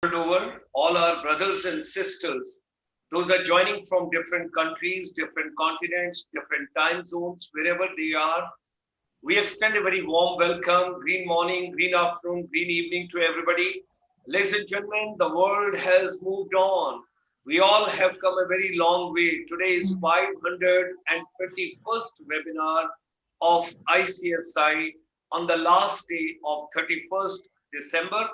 over, all our brothers and sisters, those are joining from different countries, different continents, different time zones, wherever they are. We extend a very warm welcome, green morning, green afternoon, green evening to everybody. Ladies and gentlemen, the world has moved on. We all have come a very long way. Today is 521st webinar of ICSI on the last day of 31st December,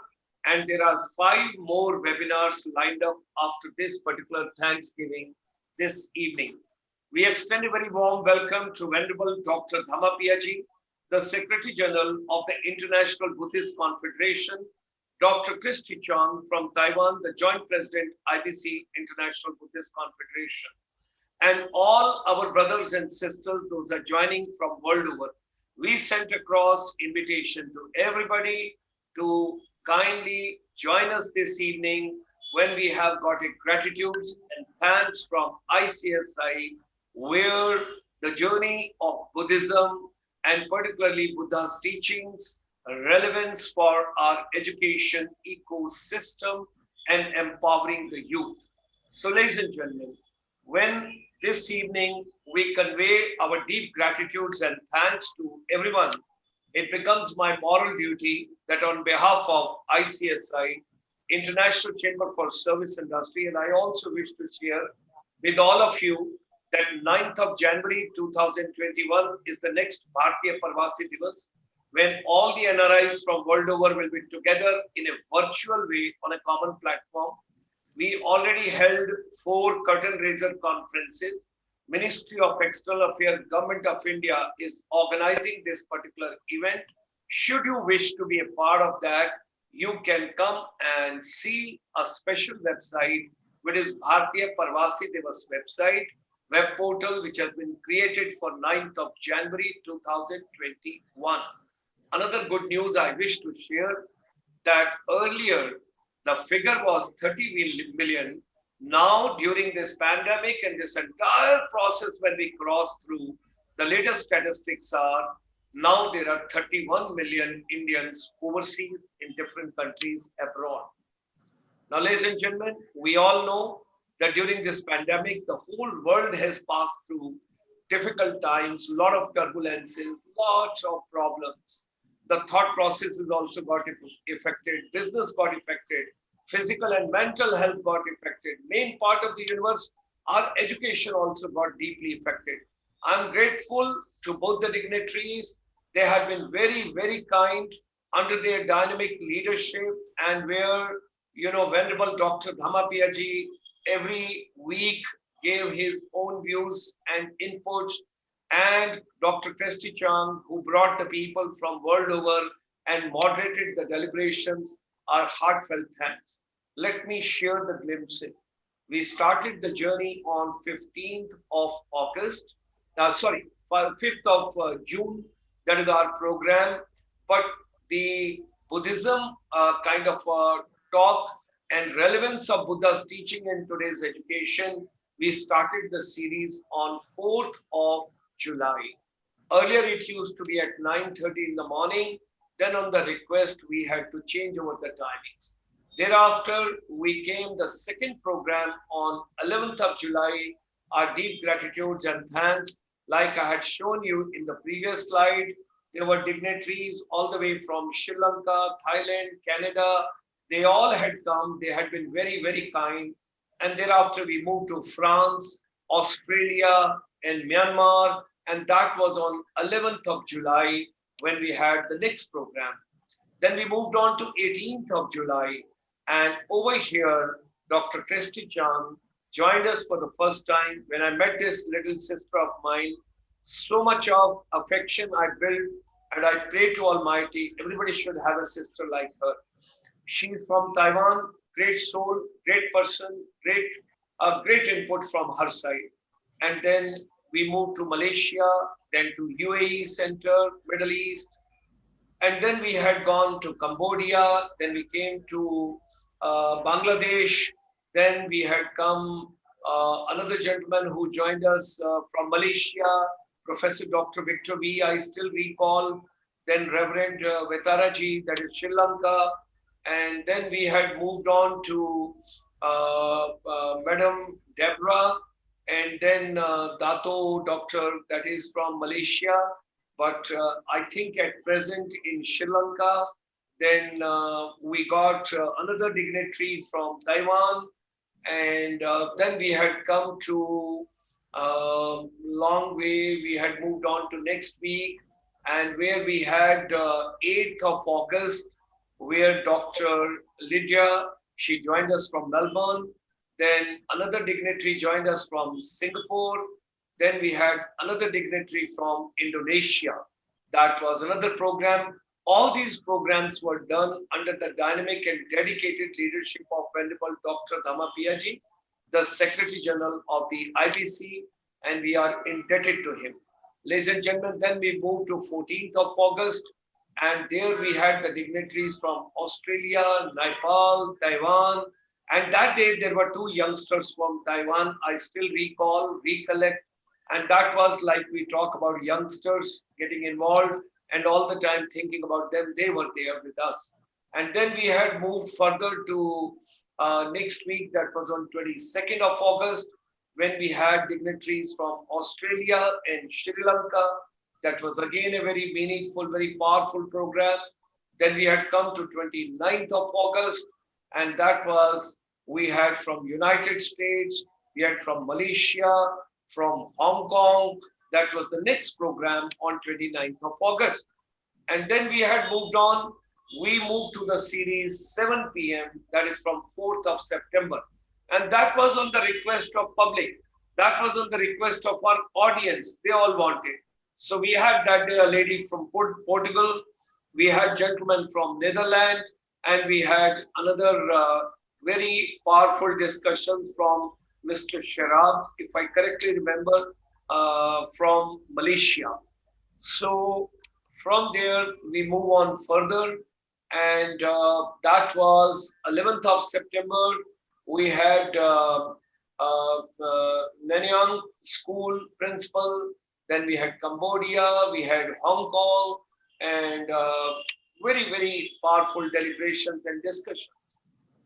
and there are 5 more webinars lined up after this particular Thanksgiving this evening. We extend a very warm welcome to Venerable Dr. Dhamapiyaji, the Secretary General of the International Buddhist Confederation, Dr. Christy Chang from Taiwan, the Joint President, IBC, International Buddhist Confederation, and all our brothers and sisters, those are joining from world over. We sent across invitation to everybody to kindly join us this evening when we have got a gratitude and thanks from ICSI, where the journey of Buddhism and particularly Buddha's teachings, relevance for our education ecosystem and empowering the youth. So, ladies and gentlemen, when this evening we convey our deep gratitudes and thanks to everyone, it becomes my moral duty that on behalf of ICSI, International Chamber for Service Industry, and I also wish to share with all of you that 9th of January 2021 is the next Bharatiya Parvasi Divas, when all the NRIs from world over will be together in a virtual way on a common platform. We already held 4 curtain raiser conferences. Ministry of External Affairs, Government of India is organizing this particular event. Should you wish to be a part of that, you can come and see a special website, which is Bharatiya Parvasi Divas website, web portal, which has been created for 9th of January 2021. Another good news I wish to share that earlier the figure was 30 million. Now, during this pandemic and this entire process, when we cross through, the latest statistics are now there are 31 million Indians overseas in different countries abroad. Now, ladies and gentlemen, we all know that during this pandemic, the whole world has passed through difficult times, a lot of turbulences, lots of problems. The thought processes also got affected, business got affected, physical and mental health got affected. Main part of the universe, our education also got deeply affected. I'm grateful to both the dignitaries. They have been very, very kind under their dynamic leadership, and where, Venerable Dr. Dhamapiyaji every week gave his own views and inputs, and Dr. Christy Chang, who brought the people from world over and moderated the deliberations, our heartfelt thanks. Let me share the glimpses. We started the journey on 15th of August, 5th of June, that is our program, but the Buddhism kind of talk and relevance of Buddha's teaching in today's education, we started the series on 4th of July. Earlier it used to be at 9:30 in the morning. Then on the request, we had to change over the timings. Thereafter, we came the second program on 11th of July, our deep gratitudes and thanks. Like I had shown you in the previous slide, there were dignitaries all the way from Sri Lanka, Thailand, Canada. They all had come. They had been very, very kind. And thereafter, we moved to France, Australia, and Myanmar. And that was on 11th of July when we had the next program. Then we moved on to 18th of July. And over here, Dr. Christy Chang joined us for the first time. When I met this little sister of mine, so much of affection I built, and I pray to Almighty, everybody should have a sister like her. She's from Taiwan, great soul, great person, great input from her side. And then we moved to Malaysia, then to UAE Center, Middle East, and then we had gone to Cambodia, then we came to Bangladesh, then we had come, another gentleman who joined us from Malaysia, Professor Dr. Victor V, I still recall, then Reverend Vetaraji, that is Sri Lanka, And then we had moved on to Madam Deborah, and then Dato Doctor, that is from Malaysia, but I think at present in Sri Lanka. Then we got another dignitary from Taiwan, and then we had come to long way. We had moved on to next week, and where we had 8th of August, where Dr. Lydia, she joined us from Melbourne. Then another dignitary joined us from Singapore. Then we had another dignitary from Indonesia. That was another program. All these programs were done under the dynamic and dedicated leadership of Venerable Dr. Dhammapiyaji, the Secretary General of the IBC, and we are indebted to him. Ladies and gentlemen, then we moved to 14th of August, and there we had the dignitaries from Australia, Nepal, Taiwan, and that day there were two youngsters from Taiwan. I still recollect, and that was like we talk about youngsters getting involved and all the time thinking about them. They were there with us. And then we had moved further to next week, that was on 22nd of August, when we had dignitaries from Australia and Sri Lanka. That was again a very meaningful, very powerful program. Then we had come to 29th of August, and that was, we had from United States, we had from Malaysia, from Hong Kong. That was the next program on 29th of August. And then we had moved on. We moved to the series 7 p.m. That is from 4th of September. And that was on the request of public. That was on the request of our audience. They all wanted. So we had that day a lady from Portugal. We had gentlemen from Netherlands. And we had another very powerful discussion from Mr. Sharab, if I correctly remember, from Malaysia. So from there, we move on further. And that was 11th of September. We had Nanyang School Principal. Then we had Cambodia. We had Hong Kong. And very, very powerful deliberations and discussions.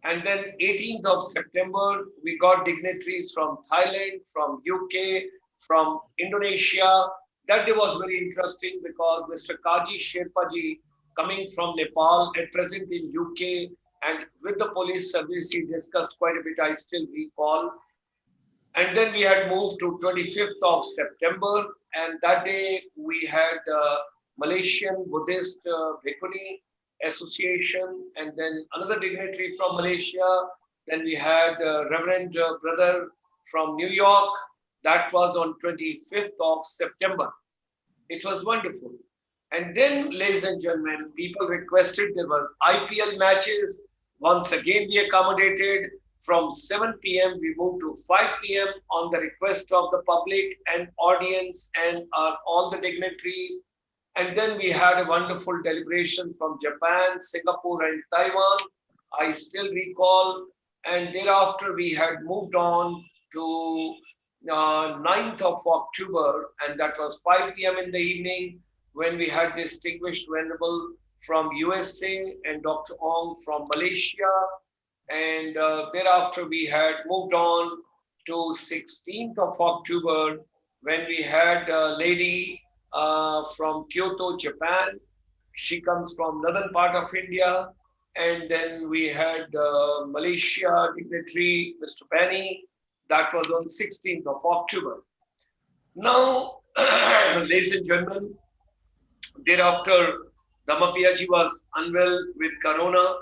And then 18th of September, we got dignitaries from Thailand, from UK, from Indonesia. That day was very interesting because Mr. Kaji Sherpaji, coming from Nepal, at present in UK, and with the police service, he discussed quite a bit, I still recall. And then we had moved to 25th of September, and that day we had Malaysian Buddhist Bhikkhuni Association, and then another dignitary from Malaysia. Then we had Reverend Brother from New York. That was on 25th of September. It was wonderful. And then, ladies and gentlemen, people requested, there were IPL matches. Once again, we accommodated. From 7 p.m., we moved to 5 p.m. on the request of the public and audience and all the dignitaries. And then we had a wonderful deliberation from Japan, Singapore, and Taiwan. I still recall. And thereafter, we had moved on to 9th of October, and that was 5 p.m. in the evening, when we had distinguished Venerable from USA and Dr. Ong from Malaysia. And thereafter, we had moved on to 16th of October, when we had a lady from Kyoto, Japan. She comes from northern part of India. And then we had Malaysia dignitary, Mr. Benny. That was on 16th of October. Now, ladies and gentlemen, thereafter, Dhammapiyaji was unwell with corona,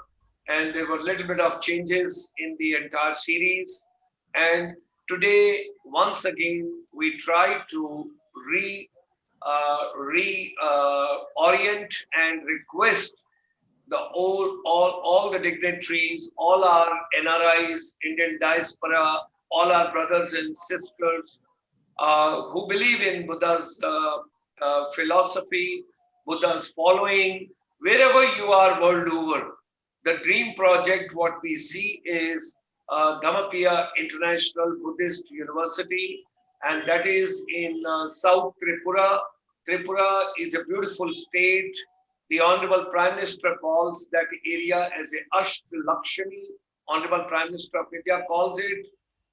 and there were a little bit of changes in the entire series. And today, once again, we try to reorient and request the all the dignitaries, all our NRIs, Indian diaspora, all our brothers and sisters who believe in Buddha's philosophy, Buddha's following, wherever you are world over. The dream project, what we see is Dhammapiya International Buddhist University, and that is in South Tripura. Tripura is a beautiful state, The Honorable Prime Minister calls that area as a Asht Lakshmi. Honorable Prime Minister of India calls it.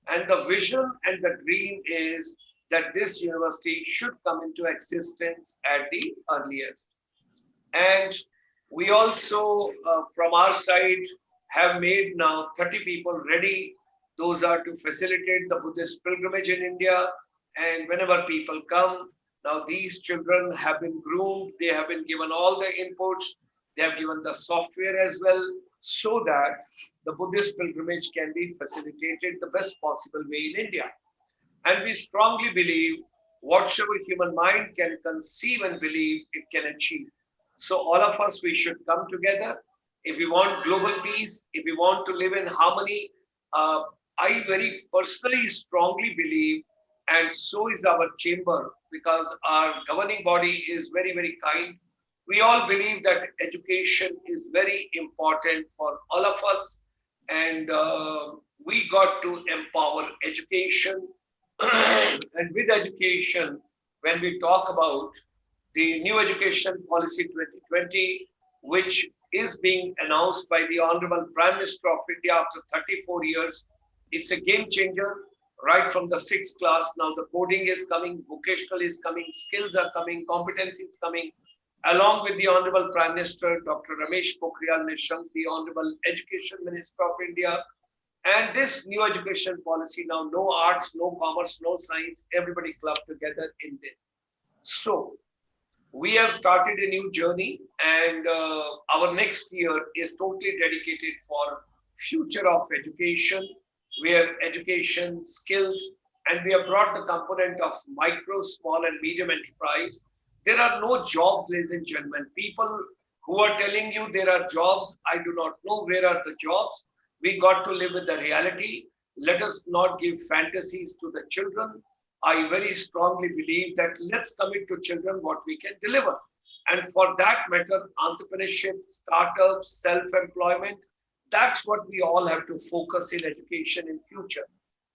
And the vision and the dream is that this university should come into existence at the earliest. And we also, from our side, have made now 30 people ready. Those are to facilitate the Buddhist pilgrimage in India. And whenever people come, now these children have been groomed, they have been given all the inputs, they have given the software as well, so that the Buddhist pilgrimage can be facilitated the best possible way in India. And we strongly believe whatsoever human mind can conceive and believe, it can achieve. So all of us, we should come together. If we want global peace, if we want to live in harmony, I very personally strongly believe, and so is our chamber, because our governing body is very, very kind. We all believe that education is very important for all of us, and we got to empower education. And with education, when we talk about the new education policy 2020, which is being announced by the Honorable Prime Minister of India after 34 years, it's a game changer. Right from the 6th class, now the coding is coming, vocational is coming, skills are coming, competency is coming, along with the Honorable Prime Minister, Dr. Ramesh Pokhriyal Nishank, the Honorable Education Minister of India. And this new education policy now, no arts, no commerce, no science, everybody clubbed together in this. So we have started a new journey, and our next year is totally dedicated for future of education, where education, skills, and we have brought the component of micro, small, and medium enterprise. There are no jobs, ladies and gentlemen. People who are telling you there are jobs, I do not know where are the jobs. We got to live with the reality. Let us not give fantasies to the children. I very strongly believe that let's commit to children what we can deliver. And for that matter, entrepreneurship, startups, self-employment, that's what we all have to focus in education in future.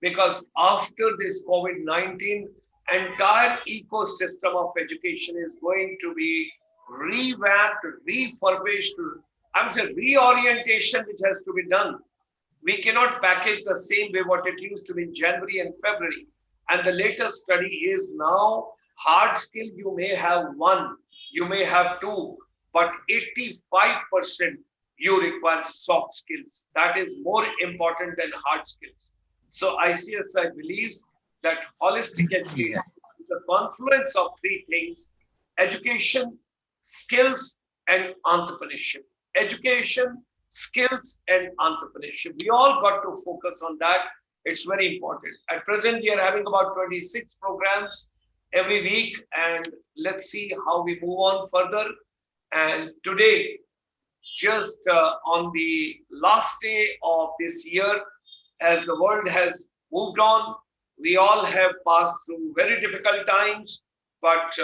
Because after this COVID-19, entire ecosystem of education is going to be revamped, refurbished. I'm saying reorientation which has to be done. We cannot package the same way what it used to be in January and February. And the latest study is now hard skill, you may have one, you may have two, but 85% you require soft skills. That is more important than hard skills. So ICSI believes that holistic education is the confluence of three things: education, skills, and entrepreneurship. Education, skills, and entrepreneurship. We all got to focus on that. It's very important. At present, we are having about 26 programs every week, and let's see how we move on further. And today, just on the last day of this year, as the world has moved on, we all have passed through very difficult times, but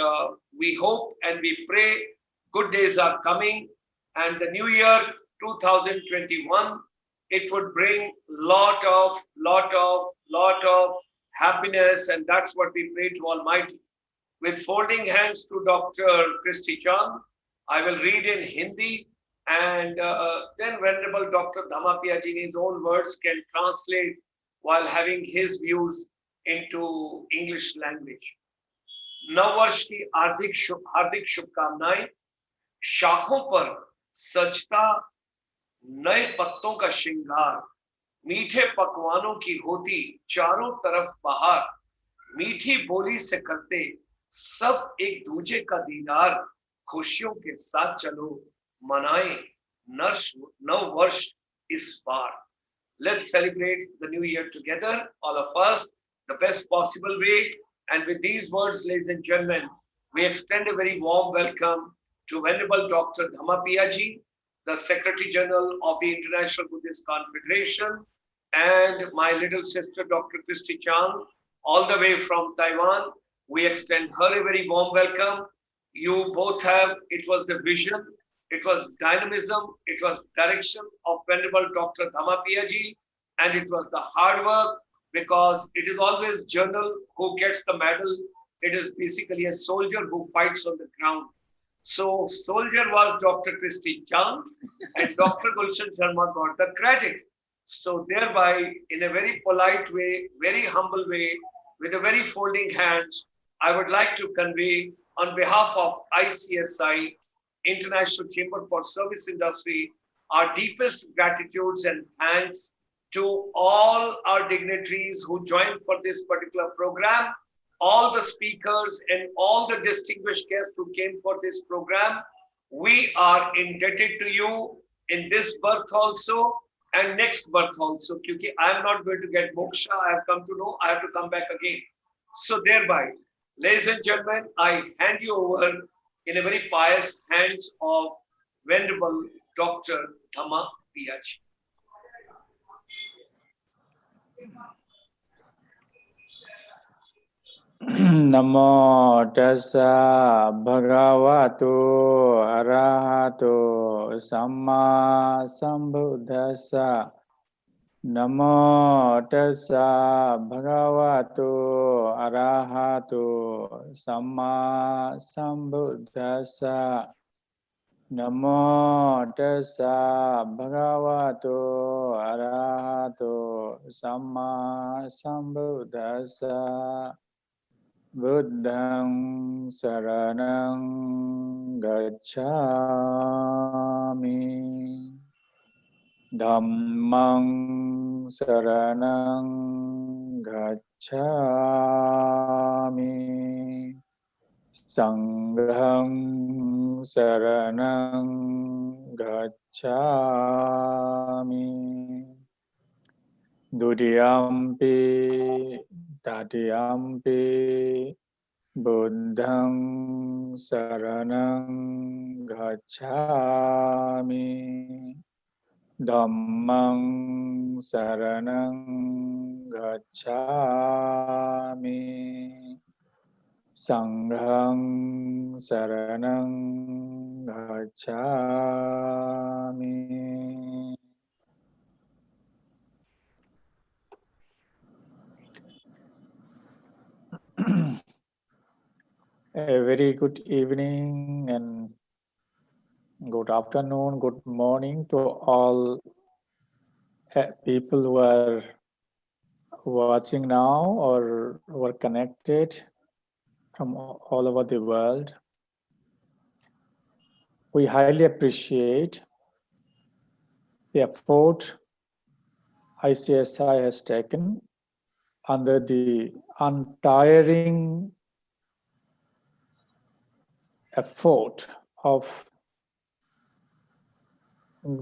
we hope and we pray good days are coming, and the new year 2021, it would bring lot of happiness, and that's what we pray to Almighty. With folding hands to Dr. Christy Chand, I will read in Hindi, and then Venerable Dr. Dhammapiya ji in his own words can translate while having his views into English language. नववर्ष की हार्दिक शुभकामनाएं। शाखों पर सजता नए पत्तों का श्रृंगार, मीठे पकवानों की होती चारों तरफ बहार, मीठी बोली से करते सब एक दूजे का दीदार, खुशियों के साथ चलो मनाएं नव वर्ष इस बार. Let's celebrate the new year together, all of us, the best possible way. And with these words, ladies and gentlemen, we extend a very warm welcome to Venerable Dr. Dhammapiya ji, the Secretary General of the International Buddhist Confederation, and my little sister, Dr. Christy Chand, all the way from Taiwan. We extend her a very warm welcome. You both have, it was the vision, it was dynamism, it was direction of Venerable Dr. Dhammapiya ji, and it was the hard work, because it is always journal who gets the medal. It is basically a soldier who fights on the ground. So soldier was Dr. Christy Chang and Dr. Gulshan Sharma got the credit. So thereby, in a very polite way, very humble way, with a very folding hands, I would like to convey on behalf of ICSI, International Chamber for Service Industry, our deepest gratitudes and thanks to all our dignitaries who joined for this particular program, all the speakers and all the distinguished guests who came for this program. We are indebted to you in this birth also and next birth also. Because I am not going to get moksha, I have come to know I have to come back again. So thereby, ladies and gentlemen, I hand you over in a very pious hands of Venerable Dr. Thama Piyaji. Namo tassa bhagavato arahato samma sambuddhassa. Namo tassa bhagavato arahato samma sambuddhassa. Namo tassa bhagavato arahato samma sambuddhassa. Buddhang saranang gacchami. Dhammang saranang gacchami. Sanghang saranang gacchami. Dudiyampi Tadiyampi Buddhang Saranang Gacchami. Dhammang Saranang Gacchami. Sanghang Saranang Gacchami. A very good evening and good afternoon, good morning to all people who are watching now or who are connected from all over the world. We highly appreciate the effort ICSI has taken under the untiring effort of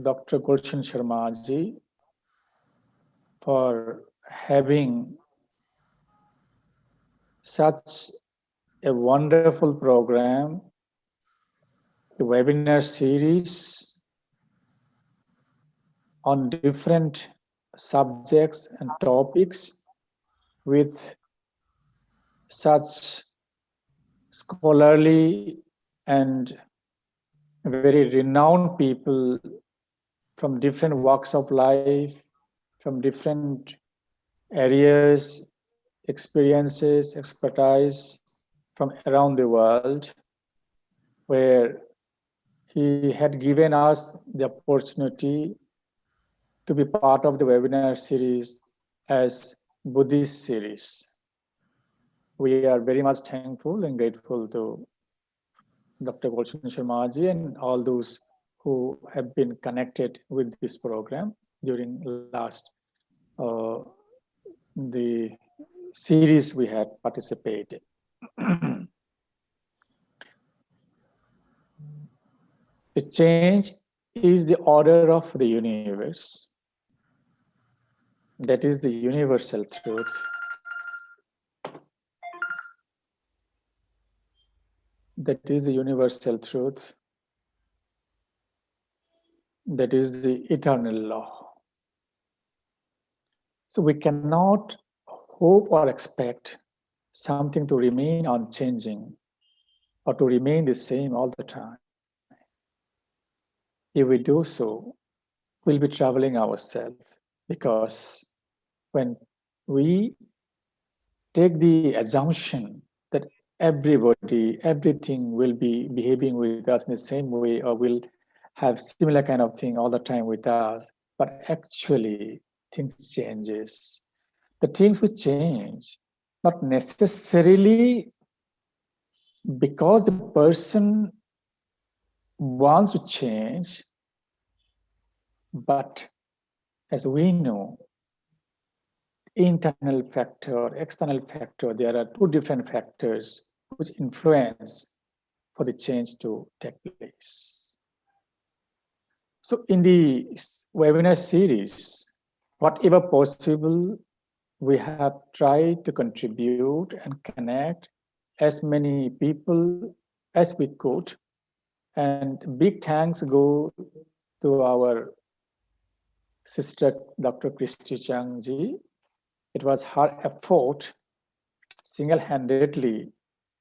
Dr. Gulshan Sharmaji for having such a wonderful program, a webinar series on different subjects and topics with such scholarly and very renowned people from different walks of life, from different areas, experiences, expertise from around the world, where he had given us the opportunity to be part of the webinar series as Buddhist series. We are very much thankful and grateful to Dr. Gulshan Sharmaji and all those who have been connected with this program during last the series we had participated. The change is the order of the universe. That is the universal truth. That is the universal truth. That is the eternal law. So we cannot hope or expect something to remain unchanging or to remain the same all the time. If we do so, we'll be troubling ourselves, because when we take the assumption that everybody, everything will be behaving with us in the same way or will have similar kind of thing all the time with us. But actually, things changes. The things will change, not necessarily because the person wants to change, but as we know, internal factor, external factor, there are two different factors which influence for the change to take place. So in the webinar series, whatever possible, we have tried to contribute and connect as many people as we could. And big thanks go to our sister, Dr. Christy Chang ji. It was her effort single-handedly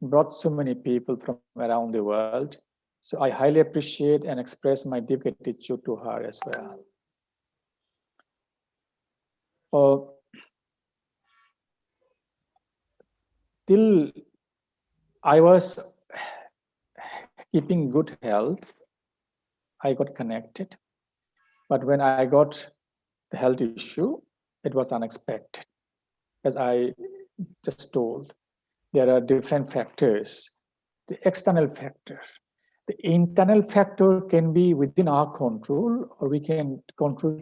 brought so many people from around the world. So I highly appreciate and express my deep gratitude to her as well. Till I was keeping good health, I got connected. But when I got the health issue, it was unexpected. As I just told, there are different factors. The external factor, the internal factor can be within our control, or we can control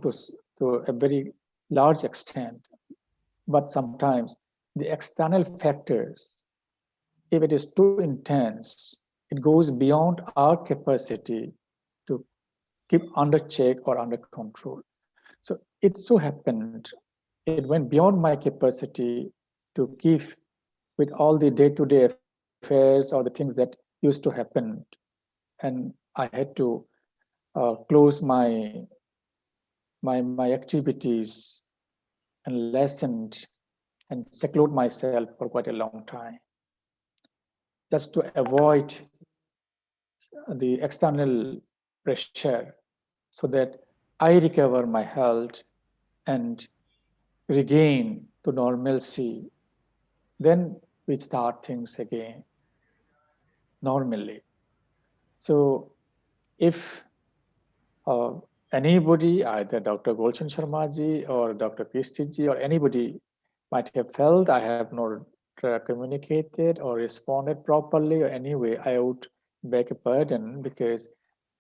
to a very large extent. But sometimes the external factors, if it is too intense, it goes beyond our capacity to keep under check or under control. So it so happened, it went beyond my capacity to keep with all the day-to-day affairs or the things that used to happen. And I had to close my activities and lessened and seclude myself for quite a long time, just to avoid the external pressure so that I recover my health and regain to normalcy. Then we start things again normally. So if uh, anybody, either Dr. Gulshan Sharma ji or Dr. Kristi ji or anybody might have felt I have not communicated or responded properly or anyway, I would beg a pardon because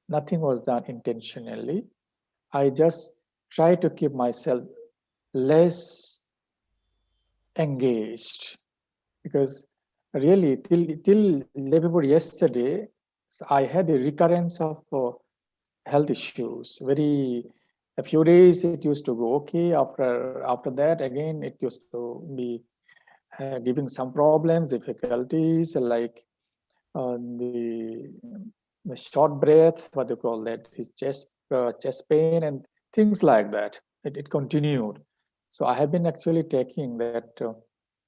nothing was done intentionally. I just try to keep myself less engaged because really till day before yesterday, I had a recurrence of health issues. A few days it used to go okay. After that again it used to be giving some problems, difficulties like the short breath, what they call that, is chest pain and things like that. It continued. So I have been actually taking that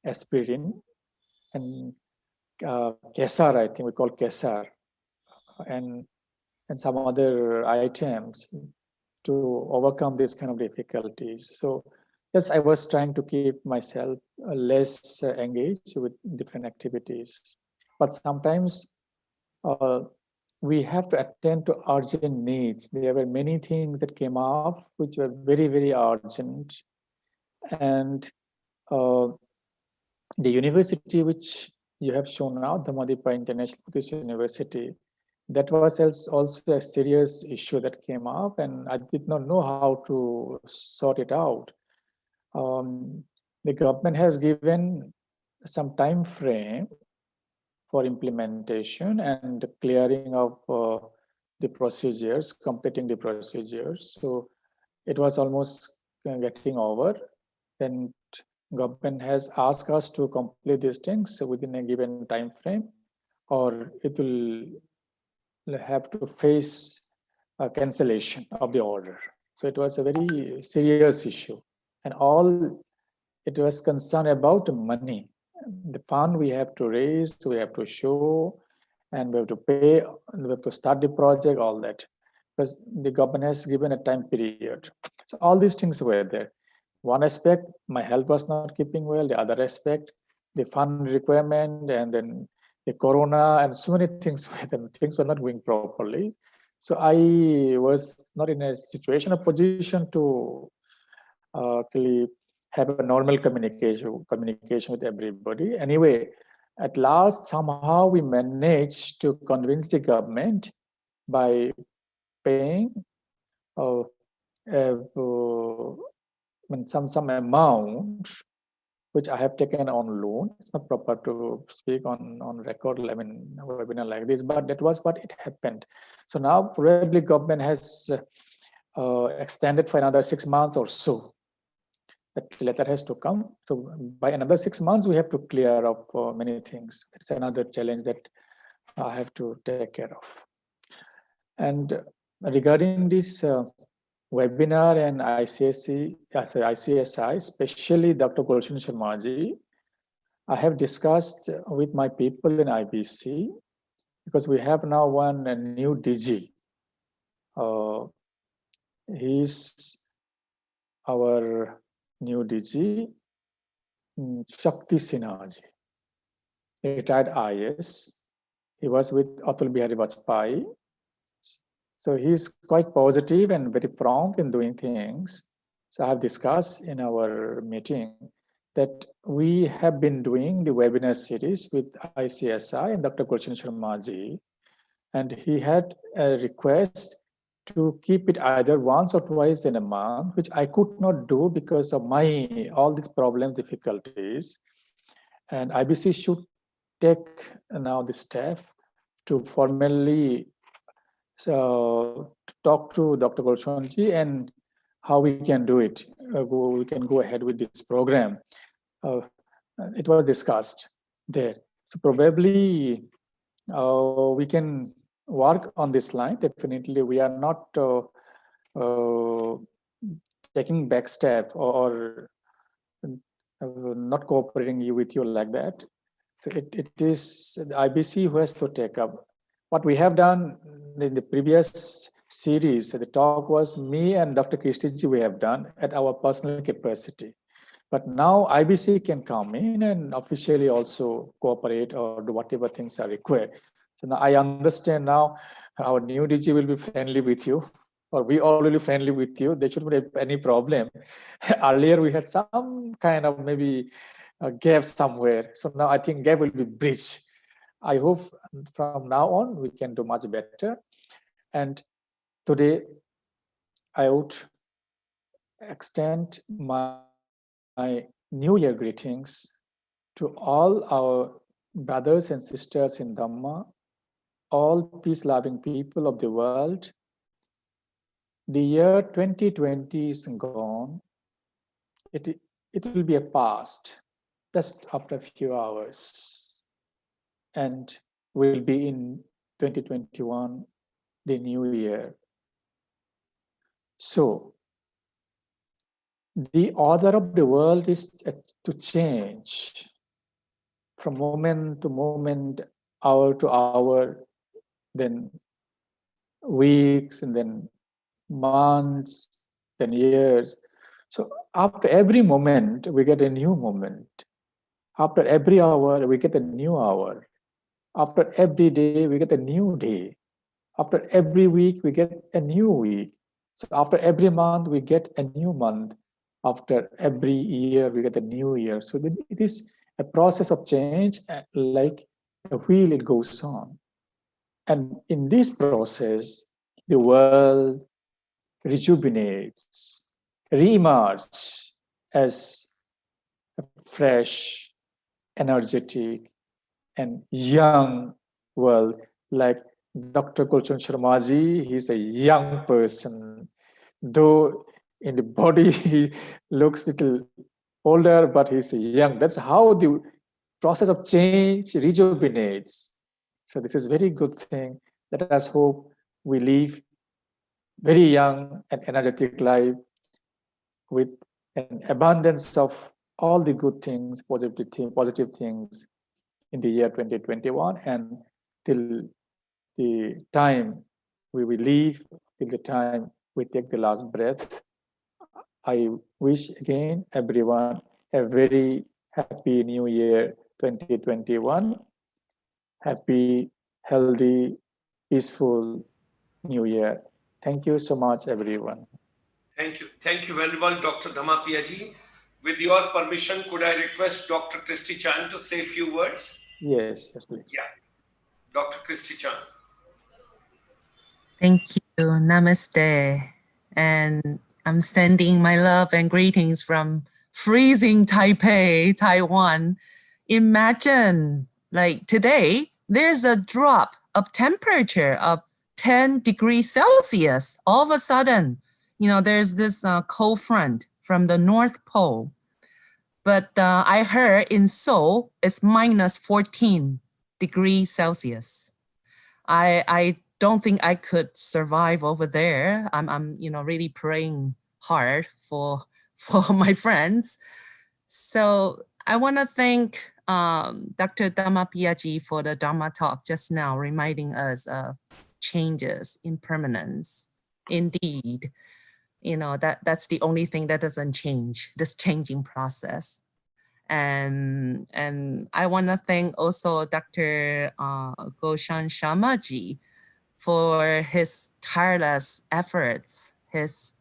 aspirin and Kesar, I think we call Kesar, and some other items to overcome this kind of difficulties. So yes, I was trying to keep myself less engaged with different activities. But sometimes we have to attend to urgent needs. There were many things that came up which were very, very urgent. And uh, the university which you have shown now, the Madipa International Buddhist University, that was also a serious issue that came up, and I did not know how to sort it out. The government has given some time frame for implementation and clearing of the procedures, completing the procedures. So it was almost getting over. Then government has asked us to complete these things within a given time frame, or it will have to face a cancellation of the order. So it was a very serious issue. And all it was concerned about money. The fund we have to raise, we have to show, and we have to pay, we have to start the project, all that. Because the government has given a time period. So all these things were there. One aspect, my health was not keeping well. The other aspect, the fund requirement, and then the corona and so many things, things were not going properly. So I was not in a situation, a position to actually have a normal communication with everybody. Anyway, at last, somehow we managed to convince the government by paying uh, some amount which I have taken on loan. It's not proper to speak on record, I mean, a webinar like this, but that was what it happened. So now probably government has extended for another 6 months or so. That letter has to come. So by another 6 months, we have to clear up many things. It's another challenge that I have to take care of. And regarding this webinar and ICSI, especially Dr. Gulshan Sharmaji, I have discussed with my people in IBC because we have now one new DG. He's our new DG, Shakti Sinhaji, retired IS. He was with Atul Bihari Vajpayee. So he's quite positive and very prompt in doing things. So I have discussed in our meeting that we have been doing the webinar series with ICSI and Dr. Gulshan Sharmaji, and he had a request to keep it either once or twice in a month, which I could not do because of my all these problems, difficulties. And IBC should take now the step to formally talk to Dr. Gulshanji and how we can do it. We can go ahead with this program. It was discussed there. So probably we can work on this line. Definitely, we are not taking back step or not cooperating with you like that. So it is the IBC who has to take up. What we have done in the previous series, the talk was me and Dr. Krishnaji we have done at our personal capacity. But now IBC can come in and officially also cooperate or do whatever things are required. So now I understand now our new DG will be friendly with you, or we all will be friendly with you. There shouldn't be any problem. Earlier we had some kind of maybe a gap somewhere. So now I think gap will be bridged. I hope from now on we can do much better. And today I would extend my New Year greetings to all our brothers and sisters in Dhamma, all peace-loving people of the world. The year 2020 is gone. It will be a past just after a few hours. And we'll be in 2021, the new year. So the order of the world is to change from moment to moment, hour to hour, then weeks, and then months, then years. So after every moment, we get a new moment. After every hour, we get a new hour. After every day, we get a new day. After every week, we get a new week. So after every month, we get a new month. After every year, we get a new year. So it is a process of change, like a wheel, it goes on. And in this process, the world rejuvenates, reemerges as a fresh, energetic, and young world. Like Dr. Gulshan Sharmaji, he's a young person, though in the body he looks a little older, but he's young. That's how the process of change rejuvenates. So this is very good thing. Let us hope we live very young and energetic life with an abundance of all the good things, positive things in the year 2021, and till the time we will leave, till the time we take the last breath. I wish again everyone a very happy new year 2021. happy, healthy, peaceful New Year. Thank you so much, everyone. Thank you. Thank you very much, Dr. Dhamapia ji. With your permission, could I request Dr. Christy Chan to say a few words? Yes, yes, please. Yeah. Dr. Christy Chan. Thank you. Namaste. And I'm sending my love and greetings from freezing Taipei, Taiwan. Imagine, like today, there's a drop of temperature of 10 degrees Celsius. All of a sudden, there's this cold front from the North Pole. But I heard in Seoul, it's minus 14 degrees Celsius. I don't think I could survive over there. I'm really praying hard for my friends. So I want to thank Dr. Dhammapiyaji for the Dharma talk just now, reminding us of changes, impermanence. Indeed, that's the only thing that doesn't change, this changing process. And I want to thank also Dr. Goshan Sharmaji for his tireless efforts, his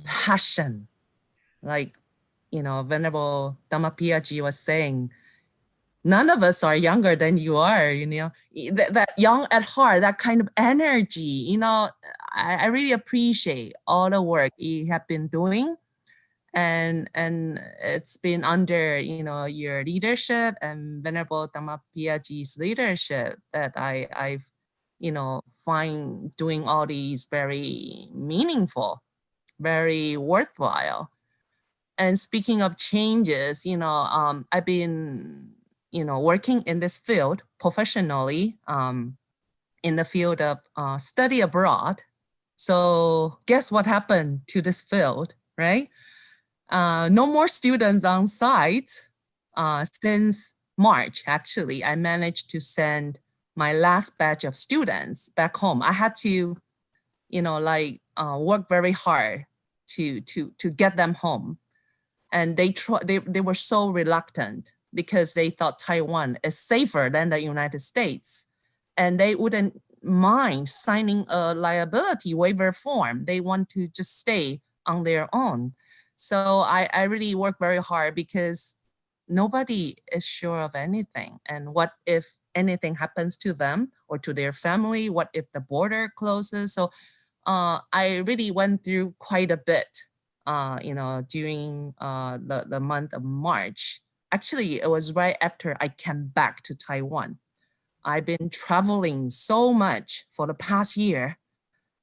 passion. Like, Venerable Dhammapiyaji was saying, none of us are younger than you are, that young at heart, that kind of energy, I really appreciate all the work you have been doing. And it's been under your leadership and Venerable Dhammapiyaji's leadership that I've find doing all these very meaningful, very worthwhile. And speaking of changes, I've been working in this field professionally, in the field of study abroad. So guess what happened to this field, right? No more students on site since March. Actually, I managed to send my last batch of students back home. I had to, work very hard to get them home, and they were so reluctant because they thought Taiwan is safer than the United States, and they wouldn't mind signing a liability waiver form. They want to just stay on their own. So I really work very hard because nobody is sure of anything. And what if anything happens to them or to their family? What if the border closes? So I really went through quite a bit, during the month of March. Actually, it was right after I came back to Taiwan. I've been traveling so much for the past year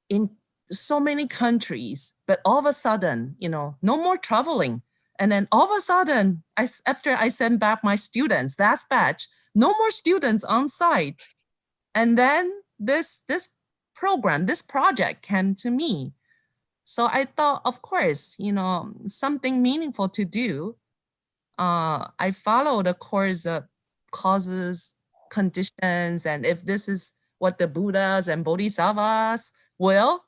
in so many countries, but all of a sudden, no more traveling. And then all of a sudden, after I sent back my students, last batch, no more students on site. And then this program, this project came to me. So I thought, of course, something meaningful to do. I followed the course of causes, conditions, and if this is what the Buddhas and Bodhisattvas will,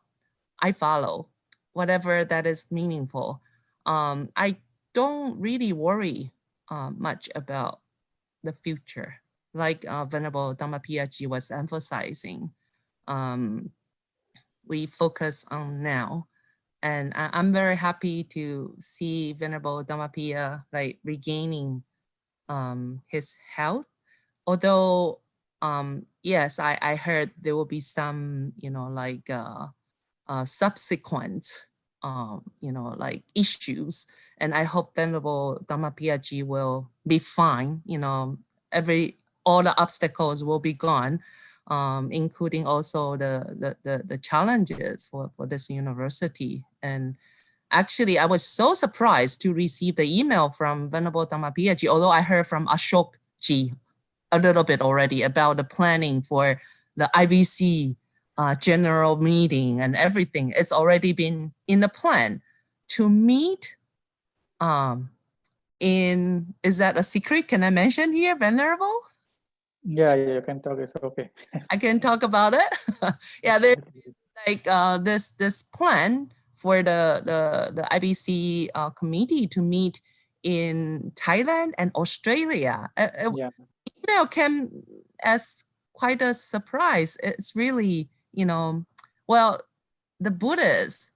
I follow whatever that is meaningful. I don't really worry much about the future, like Venerable Dhammapiyaji was emphasizing. We focus on now. And I'm very happy to see Venerable Dhammapiya regaining his health. Although, yes, I heard there will be some, subsequent, issues. And I hope Venerable Dhammapiyaji will be fine. All the obstacles will be gone, including also the challenges for this university. And actually, I was so surprised to receive the email from Venerable Dhammapiyaji, although I heard from Ashok Ji a little bit already about the planning for the IBC general meeting and everything. It's already been in the plan to meet is that a secret? Can I mention here, Venerable? Yeah, you can talk. It's okay. I can talk about it. Yeah, there's this plan for the IBC committee to meet in Thailand and Australia. Yeah. Email came as quite a surprise. It's really, you know, well, the Buddhists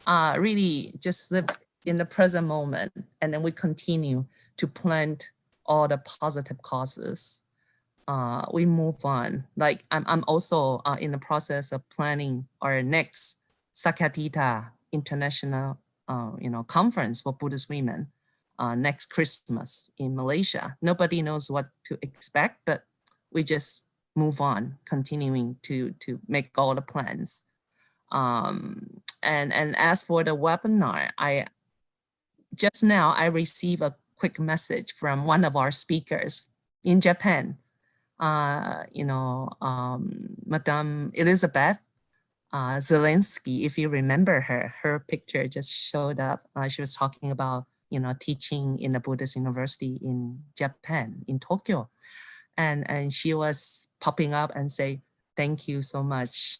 really just live in the present moment, and then we continue to plant all the positive causes. We move on. Like I'm also in the process of planning our next Sakyatita International, conference for Buddhist women next Christmas in Malaysia. Nobody knows what to expect, but we just move on, continuing to make all the plans. And as for the webinar, just now I received a quick message from one of our speakers in Japan. Madame Elizabeth Zelensky, if you remember her picture just showed up. She was talking about, teaching in a Buddhist university in Japan, in Tokyo. And she was popping up and say, thank you so much,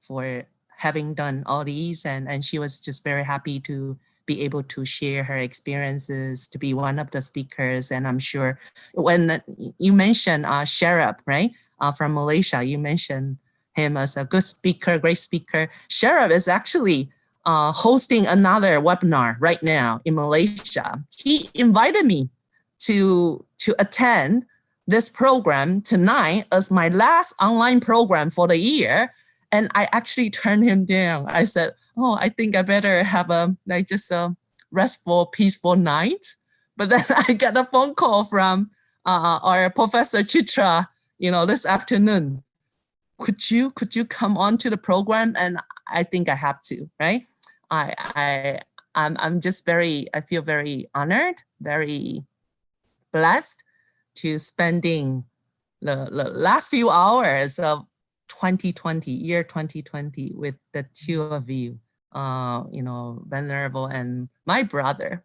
for having done all these. And she was just very happy to be able to share her experiences, to be one of the speakers. And I'm sure when you mentioned Sharab, right, from Malaysia, you mentioned him as a good speaker, great speaker. Sharab is actually hosting another webinar right now in Malaysia. He invited me to attend this program tonight as my last online program for the year. And I actually turned him down. I said, oh, I think I better have a restful, peaceful night. But then I got a phone call from our Professor Chitra, this afternoon. Could you come on to the program? And I think I have to, right? I'm just I feel very honored, very blessed to spending the last few hours of 2020 with the two of you, Venerable and my brother,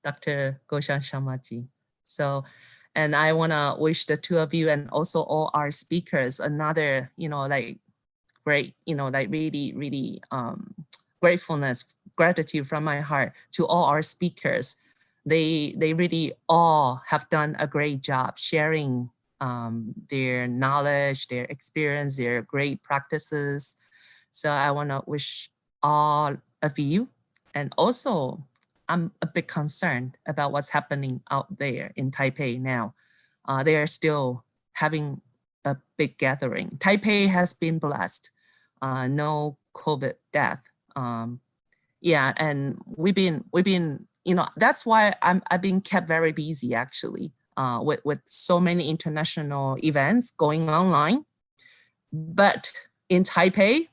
Dr. Goshan Shamaji. So, and I want to wish the two of you and also all our speakers another, great, really, really gratefulness, gratitude from my heart to all our speakers. They really all have done a great job sharing their knowledge, their experience, their great practices. So I want to wish all of you, and also I'm a bit concerned about what's happening out there in Taipei now. They are still having a big gathering. Taipei has been blessed, no COVID death. And we've been, that's why I've been kept very busy actually. With so many international events going online. But in Taipei,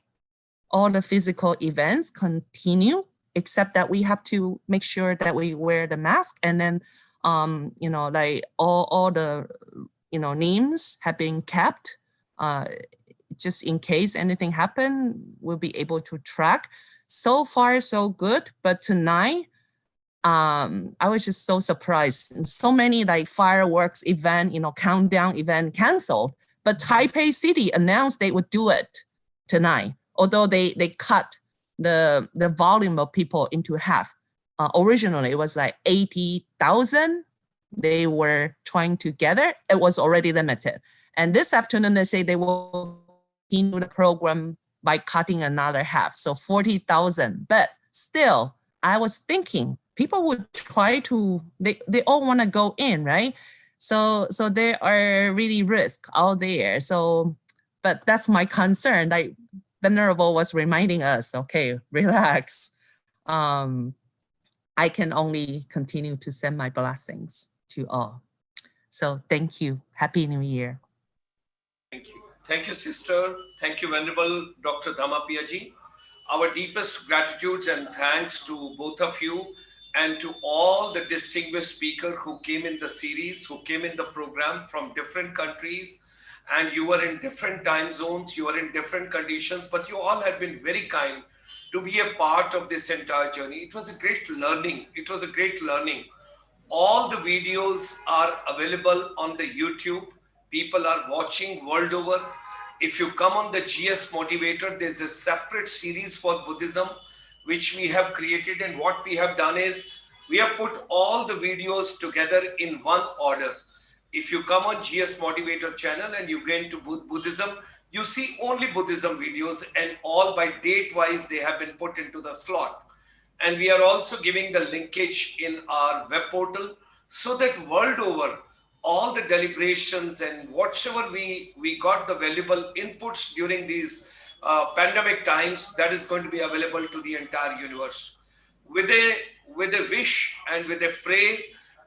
all the physical events continue, except that we have to make sure that we wear the mask. And then, all the, names have been kept. Just in case anything happened, we'll be able to track. So far, so good. But tonight, I was just so surprised. So many fireworks event, countdown event canceled, but Taipei City announced they would do it tonight, although they cut the volume of people into half. Originally, it was 80,000 they were trying to gather. It was already limited. And this afternoon, they say they will continue the program by cutting another half, so 40,000. But still, I was thinking, people would try to, they all want to go in, right? So there are really risks out there. So, but that's my concern. Venerable was reminding us, okay, relax. I can only continue to send my blessings to all. So thank you. Happy New Year. Thank you. Thank you, sister. Thank you, Venerable Dr. Dhammapiyaji. Our deepest gratitudes and thanks to both of you and to all the distinguished speakers who came in the series, who came in the program from different countries, and you were in different time zones, you were in different conditions, but you all have been very kind to be a part of this entire journey. It was a great learning. It was a great learning. All the videos are available on the YouTube. People are watching world over. If you come on the GS Motivator, there's a separate series for Buddhism, which we have created. And what we have done is we have put all the videos together in one order. if you come on GS Motivator channel and you get into Buddhism, you see only Buddhism videos, and all by date wise they have been put into the slot. And we are also giving the linkage in our web portal, so that world over, all the deliberations and whatever we got the valuable inputs during these pandemic times, that is going to be available to the entire universe. With a wish and with a pray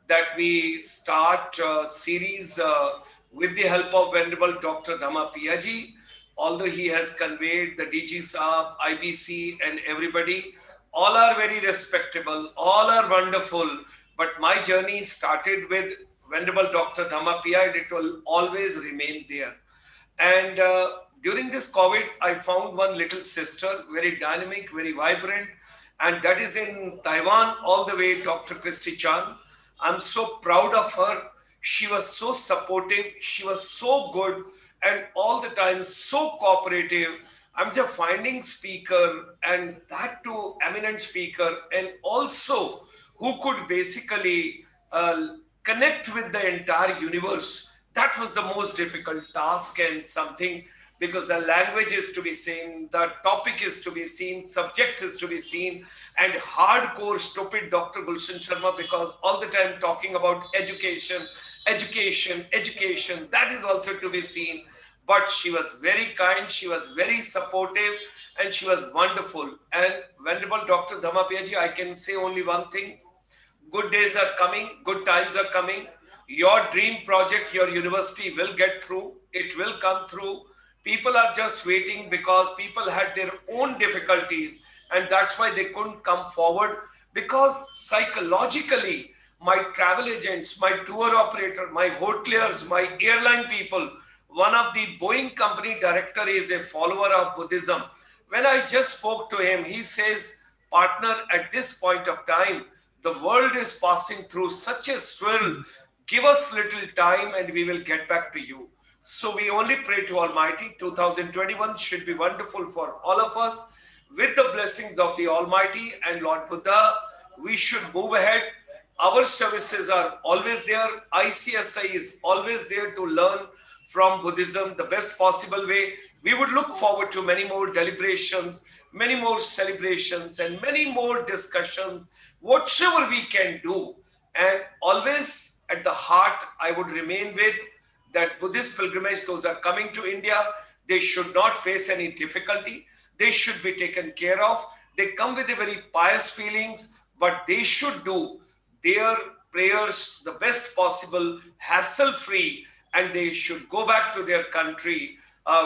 that we start a series with the help of Venerable Dr. Dhamma Piyaji. Although he has conveyed the DG Saab, IBC and everybody, all are very respectable, all are wonderful, but my journey started with Venerable Dr. Dhamma Piyaji, and it will always remain there. And during this COVID, I found one little sister, very dynamic, very vibrant, and that is in Taiwan, all the way, Dr. Christy Chan. I'm so proud of her. She was so supportive, she was so good, and all the time so cooperative. I'm just finding speaker, and that too eminent speaker, and also who could basically connect with the entire universe. That was the most difficult task, and something, because the language is to be seen, the topic is to be seen, subject is to be seen, and hardcore stupid Dr. Gulshan Sharma, because all the time talking about education, education, education, that is also to be seen. But she was very kind, she was very supportive, and she was wonderful. And Venerable Dr. Dhamma Piyaji, I can say only one thing: good days are coming, good times are coming. Your dream project, your university will get through, it will come through. People are just waiting because people had their own difficulties, and that's why they couldn't come forward. Because psychologically, my travel agents, my tour operator, my hoteliers, my airline people, one of the Boeing company director is a follower of Buddhism. When I just spoke to him, he says, partner, at this point of time, the world is passing through such a swirl. Give us little time and we will get back to you. So we only pray to Almighty. 2021 should be wonderful for all of us. With the blessings of the Almighty and Lord Buddha, we should move ahead. Our services are always there. ICSI is always there to learn from Buddhism the best possible way. We would look forward to many more deliberations, many more celebrations, and many more discussions, whatever we can do. And always at the heart, I would remain with that Buddhist pilgrimage, those are coming to India, they should not face any difficulty. They should be taken care of. They come with a very pious feelings, but they should do their prayers the best possible, hassle-free, and they should go back to their country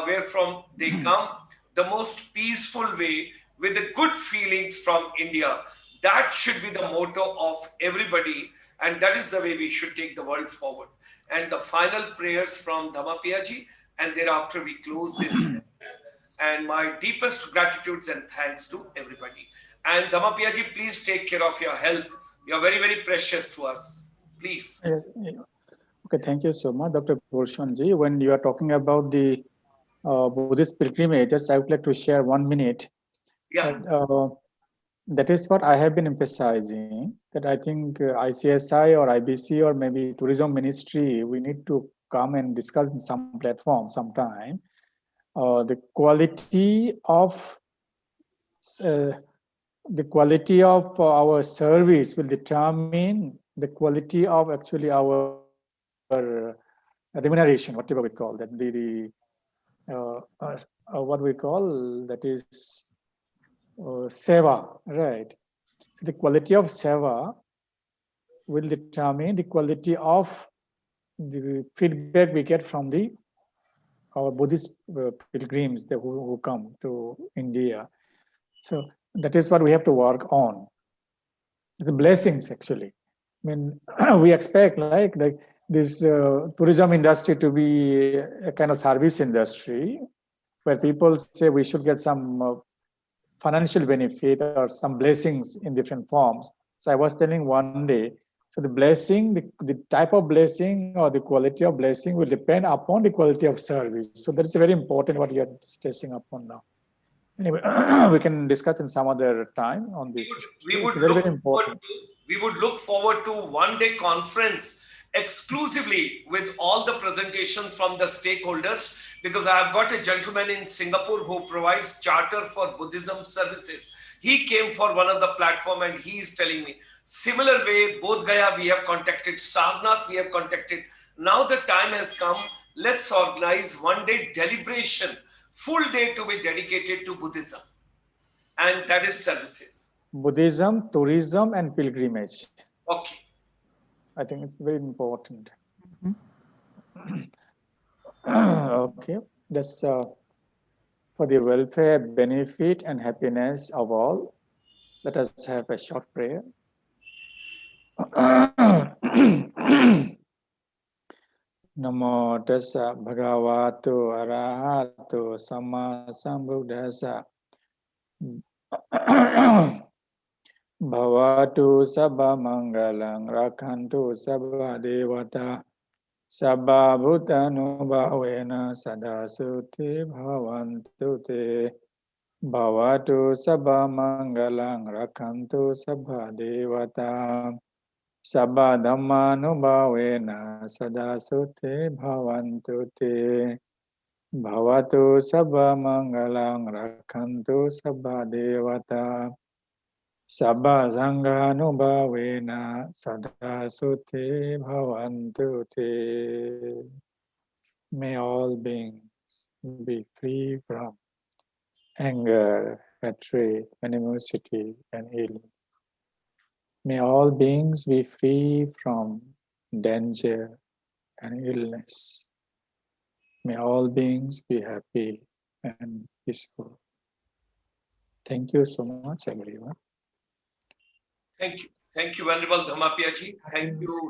where from they come, the most peaceful way, with the good feelings from India. That should be the motto of everybody, and that is the way we should take the world forward. And the final prayers from Dhamma Piyaji, and thereafter we close this. And my deepest gratitudes and thanks to everybody. And Dhamma Piyaji, please take care of your health. You're very, very precious to us. Please. Okay, thank you so much, Dr. Gulshanji. When you are talking about the Buddhist pilgrimages, I would like to share 1 minute. Yeah. That is what I have been emphasizing, that I think ICSI or IBC or maybe tourism ministry, we need to come and discuss in some platform sometime. The quality of our service will determine the quality of actually our remuneration, whatever we call that, what we call that is seva, right? So the quality of seva will determine the quality of the feedback we get from our Buddhist pilgrims who come to India. So that is what we have to work on. The blessings, actually. I mean, we expect like this tourism industry to be a kind of service industry where people say we should get some financial benefit or some blessings in different forms. So I was telling one day, so the blessing, the type of blessing or the quality of blessing will depend upon the quality of service. So that's very important what you are stressing upon now. Anyway, we can discuss in some other time on this. We would very important. We would look forward to one-day conference exclusively with all the presentations from the stakeholders, because I have got a gentleman in Singapore who provides charter for Buddhism services. He came for one of the platform and he is telling me, similar way, Bodh Gaya we have contacted, Sarnath we have contacted. Now the time has come, let's organize one day deliberation, full day to be dedicated to Buddhism. And that is services. Buddhism, tourism, and pilgrimage. Okay. I think it's very important. Mhm. Okay, that's for the welfare, benefit, and happiness of all. Let us have a short prayer. Namo tassa bhagavato arahato samma sambuddhassa. Bhavatu sabba mangalang rakhantu sabba devata. Sabba bhutanubhavena sada suti bhavantu te. Bhavatu sabba mangalang rakhantu sabba devata. Sabba dhammanubhavena sada suti bhavantu te. Bhavatu sabba mangalang rakhantu sabba devata. Sabba sanghanubhavena sada suti bhavantu te. May all beings be free from anger, hatred, animosity, and ill. May all beings be free from danger and illness. May all beings be happy and peaceful. Thank you so much, everyone. Thank you. Thank you, Venerable Dhammapiyaji. Thank you,